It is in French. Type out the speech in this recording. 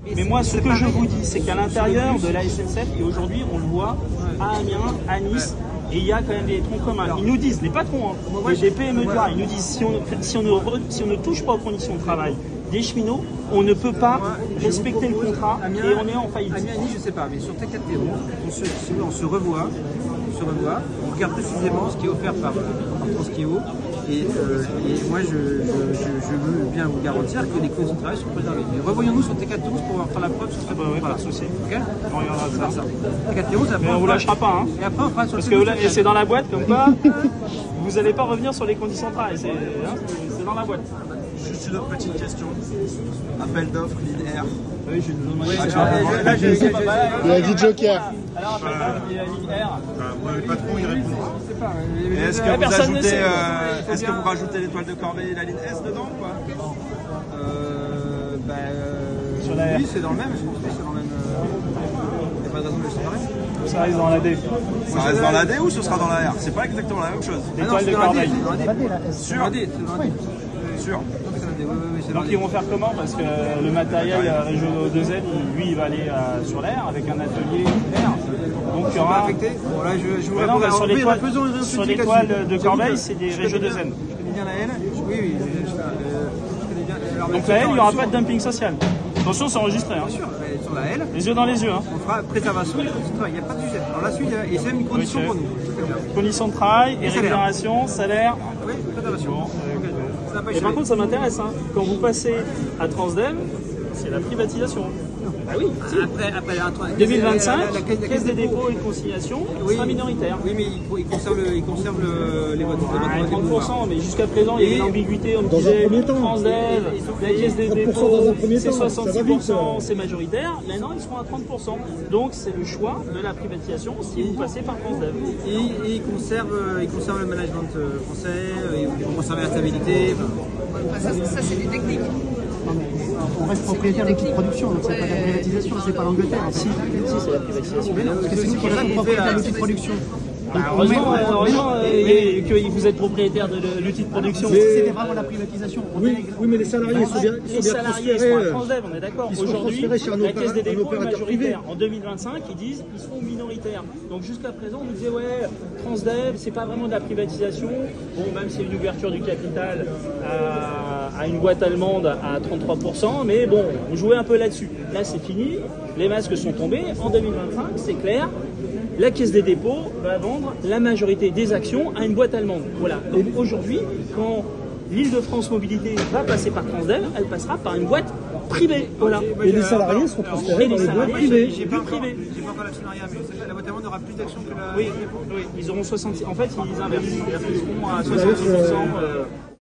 Mais moi, ce que je vous dis, c'est qu'à l'intérieur de la SNCF, et aujourd'hui, on le voit à Amiens, à Nice, et il y a quand même des troncs communs. Ils nous disent, les patrons, des PME du rail, ils nous disent, si on ne touche pas aux conditions de travail des cheminots, on ne peut pas respecter le contrat et on est en faillite. Amiens, Nice, je ne sais pas, mais sur TKTO, on se revoit, on regarde précisément ce qui est offert par Transkéo. Et moi, je veux bien vous garantir que les conditions de travail sont préservées. Mais revoyons-nous sur TK11 pour faire la preuve sur ce point. Pas de souci. Ok, on regardera ça. TK11, mais on vous lâchera pas. Hein. Et après, on fera sur parce que c'est dans la boîte, comme quoi vous n'allez pas revenir sur les conditions de travail. C'est dans la boîte. Juste une autre petite question. Appel d'offres, linéaire. Oui, je nous demande. Il a dit Joker. Alors, appel d'offres, il y a linéaire. Le patron, il répond. Est-ce que vous rajoutez l'étoile de Corbeil et la ligne S dedans ou pas? Oui, c'est dans le même. Il n'y a pas de raison de le séparer. Ça reste dans la D. Ça reste dans la D ou ce sera dans la R? C'est pas exactement la même chose. L'étoile de Corbeil. Sûr. Sûr. Donc ils vont faire comment? Parce que le matériel Régionaux 2Z, lui, il va aller sur l'air avec un atelier air. Donc il y aura. Bon, là, je vous sur l'étoile de Corbeil, c'est des Régionaux 2Z. Je connais bien la L. Oui. Donc la L, il n'y aura pas de dumping social. Attention, c'est enregistré. Hein. Bien sûr, sur la L. Les yeux dans les yeux. Hein. On fera préservation et conditions de travail. Il n'y a pas de sujet. Alors la suite, et c'est une condition pour nous. Conditions de travail et rémunération, salaire. Oui, préservation. Et par contre, ça m'intéresse. Hein. Quand vous passez à Transdev, c'est la privatisation. Ah oui, si. Après 2025, la caisse des dépôts et de conciliation sera minoritaire. Oui, mais il conserve les votes. 30%, mais jusqu'à présent, il y avait une ambiguïté. On me disait Transdev, la caisse des dépôts, c'est 66%, c'est majoritaire. Maintenant, ils seront à 30%. Donc, c'est le choix de la privatisation si vous passez par Transdev. Et ils conservent le management français, ils vont conserver la stabilité. Ça c'est des techniques. On reste propriétaire de toute production, donc c'est pas la privatisation, c'est pas l'Angleterre. Si, c'est la privatisation. Parce que c'est nous qui restons propriétaires de l'outil de production. Heureusement que vous êtes propriétaire de l'outil de production. C'était vraiment la privatisation. Oui, mais les salariés sont bien transférés. On est d'accord. Aujourd'hui, la caisse des dépôts est majoritaire. En 2025, ils disent qu'ils seront minoritaires. Donc jusqu'à présent, on nous disait ouais, Transdev, c'est pas vraiment de la privatisation. Bon, même s'il y a une ouverture du capital à une boîte allemande à 33%, mais bon, on jouait un peu là-dessus. Là, c'est fini. Les masques sont tombés. En 2025, c'est clair. La Caisse des dépôts va vendre la majorité des actions à une boîte allemande. Voilà. Donc aujourd'hui, quand l'Île-de-France Mobilité va passer par Transdev, elle passera par une boîte privée. Voilà. Et les salariés seront transférés dans les boîtes privées. J'ai pas encore l'actionnariat, mais la boîte allemande aura plus d'actions que la... Oui, ils auront 66. En fait, ils inversent. C'est-à-dire qu'ils seront à 66%.